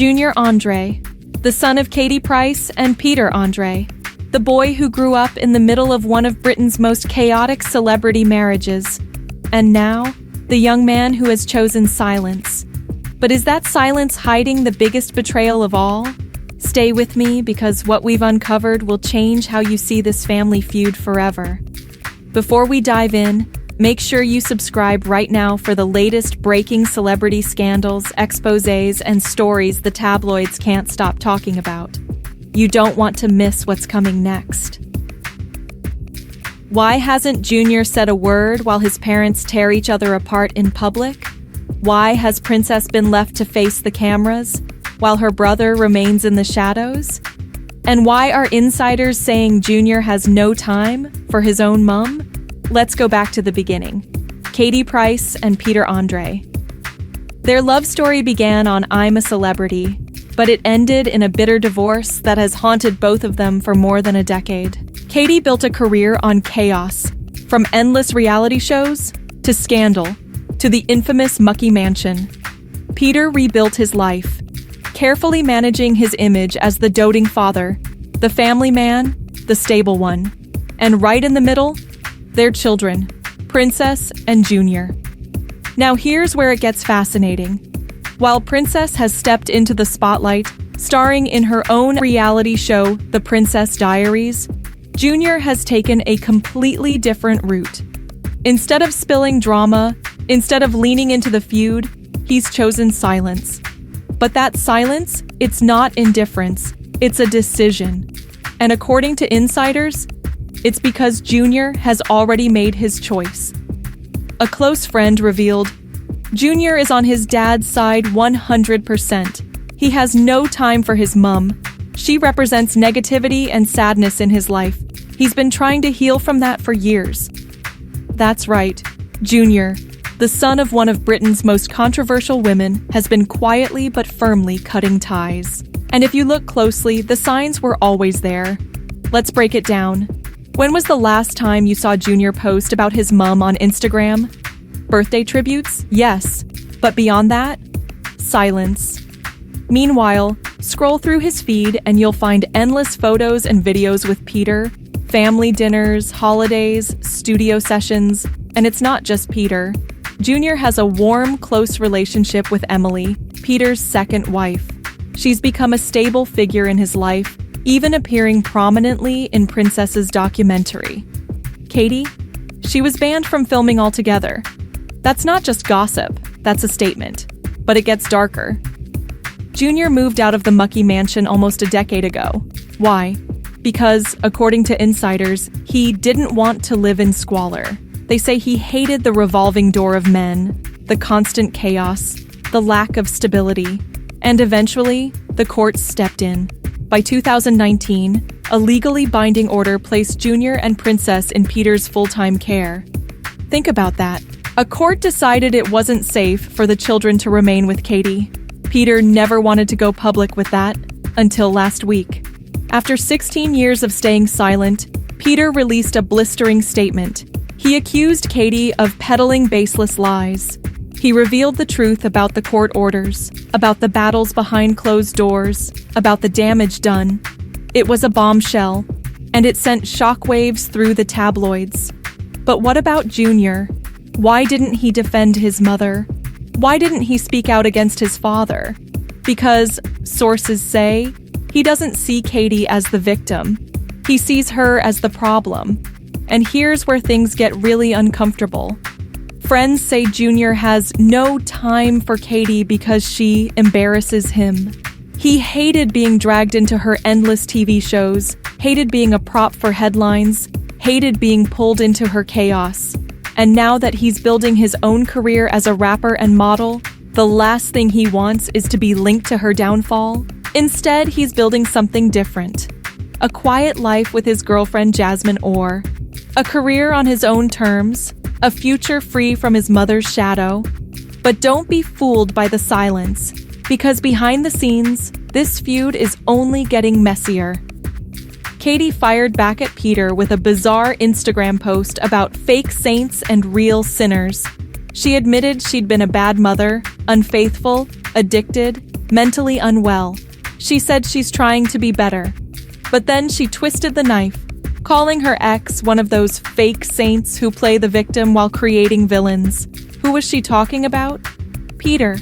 Junior Andre, the son of Katie Price and Peter Andre, the boy who grew up in the middle of one of Britain's most chaotic celebrity marriages. And now, the young man who has chosen silence. But is that silence hiding the biggest betrayal of all? Stay with me, because what we've uncovered will change how you see this family feud forever. Before we dive in, make sure you subscribe right now for the latest breaking celebrity scandals, exposés, and stories the tabloids can't stop talking about. You don't want to miss what's coming next. Why hasn't Junior said a word while his parents tear each other apart in public? Why has Princess been left to face the cameras while her brother remains in the shadows? And why are insiders saying Junior has no time for his own mum? Let's go back to the beginning. Katie Price and Peter Andre. Their love story began on I'm a Celebrity, but it ended in a bitter divorce that has haunted both of them for more than a decade. Katie built a career on chaos, from endless reality shows to Scandal to the infamous Mucky Mansion. Peter rebuilt his life, carefully managing his image as the doting father, the family man, the stable one. And right in the middle, their children, Princess and Junior. Now here's where it gets fascinating. While Princess has stepped into the spotlight, starring in her own reality show, The Princess Diaries, Junior has taken a completely different route. Instead of spilling drama, instead of leaning into the feud, he's chosen silence. But that silence, it's not indifference, it's a decision. And according to insiders, it's because Junior has already made his choice. A close friend revealed, Junior is on his dad's side 100%. He has no time for his mum. She represents negativity and sadness in his life. He's been trying to heal from that for years. That's right, Junior, the son of one of Britain's most controversial women, has been quietly but firmly cutting ties. And if you look closely, the signs were always there. Let's break it down. When was the last time you saw Junior post about his mum on Instagram? Birthday tributes? Yes. But beyond that? Silence. Meanwhile, scroll through his feed and you'll find endless photos and videos with Peter, family dinners, holidays, studio sessions, and it's not just Peter. Junior has a warm, close relationship with Emily, Peter's second wife. She's become a stable figure in his life, even appearing prominently in Princess's documentary. Katie? She was banned from filming altogether. That's not just gossip, that's a statement. But it gets darker. Junior moved out of the Mucky Mansion almost a decade ago. Why? Because, according to insiders, he didn't want to live in squalor. They say he hated the revolving door of men, the constant chaos, the lack of stability. And eventually, the courts stepped in. By 2019, a legally binding order placed Junior and Princess in Peter's full-time care. Think about that. A court decided it wasn't safe for the children to remain with Katie. Peter never wanted to go public with that, until last week. After 16 years of staying silent, Peter released a blistering statement. He accused Katie of peddling baseless lies. He revealed the truth about the court orders, about the battles behind closed doors, about the damage done. It was a bombshell, and it sent shockwaves through the tabloids. But what about Junior? Why didn't he defend his mother? Why didn't he speak out against his father? Because, sources say, he doesn't see Katie as the victim. He sees her as the problem. And here's where things get really uncomfortable. Friends say Junior has no time for Katie because she embarrasses him. He hated being dragged into her endless TV shows, hated being a prop for headlines, hated being pulled into her chaos. And now that he's building his own career as a rapper and model, the last thing he wants is to be linked to her downfall. Instead, he's building something different. A quiet life with his girlfriend Jasmine Orr. A career on his own terms. A future free from his mother's shadow. But don't be fooled by the silence, because behind the scenes, this feud is only getting messier. Katie fired back at Peter with a bizarre Instagram post about fake saints and real sinners. She admitted she'd been a bad mother, unfaithful, addicted, mentally unwell. She said she's trying to be better. But then she twisted the knife, calling her ex one of those fake saints who play the victim while creating villains. Who was she talking about? Peter.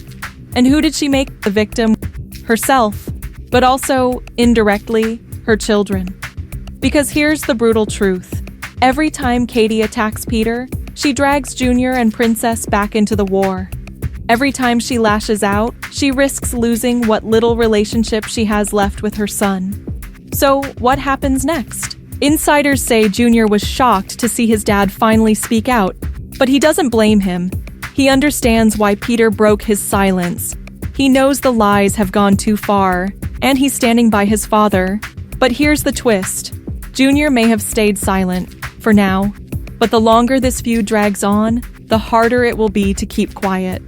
And who did she make the victim? Herself, but also, indirectly, her children. Because here's the brutal truth. Every time Katie attacks Peter, she drags Junior and Princess back into the war. Every time she lashes out, she risks losing what little relationship she has left with her son. So, what happens next? Insiders say Junior was shocked to see his dad finally speak out, but he doesn't blame him. He understands why Peter broke his silence. He knows the lies have gone too far, and he's standing by his father. But here's the twist. Junior may have stayed silent, for now, but the longer this feud drags on, the harder it will be to keep quiet.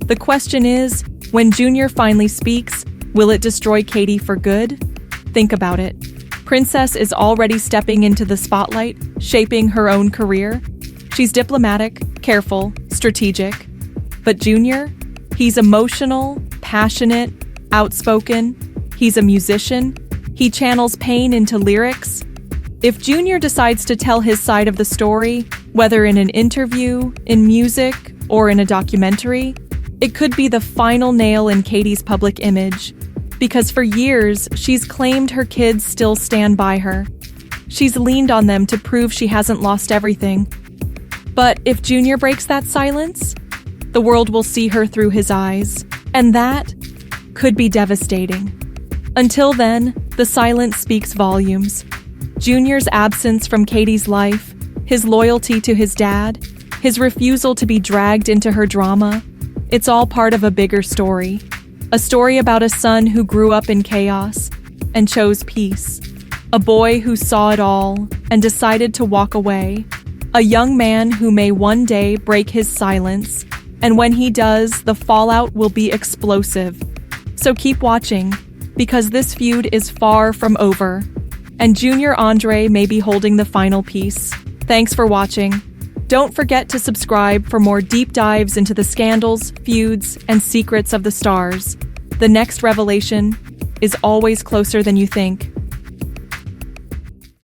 The question is, when Junior finally speaks, will it destroy Katie for good? Think about it. Princess is already stepping into the spotlight, shaping her own career. She's diplomatic, careful, strategic. But Junior? He's emotional, passionate, outspoken. He's a musician. He channels pain into lyrics. If Junior decides to tell his side of the story, whether in an interview, in music, or in a documentary, it could be the final nail in Katie's public image. Because for years, she's claimed her kids still stand by her. She's leaned on them to prove she hasn't lost everything. But if Junior breaks that silence, the world will see her through his eyes, and that could be devastating. Until then, the silence speaks volumes. Junior's absence from Katie's life, his loyalty to his dad, his refusal to be dragged into her drama, it's all part of a bigger story. A story about a son who grew up in chaos and chose peace. A boy who saw it all and decided to walk away. A young man who may one day break his silence, and when he does, the fallout will be explosive. So keep watching, because this feud is far from over, and Junior Andre may be holding the final piece. Thanks for watching. Don't forget to subscribe for more deep dives into the scandals, feuds, and secrets of the stars. The next revelation is always closer than you think.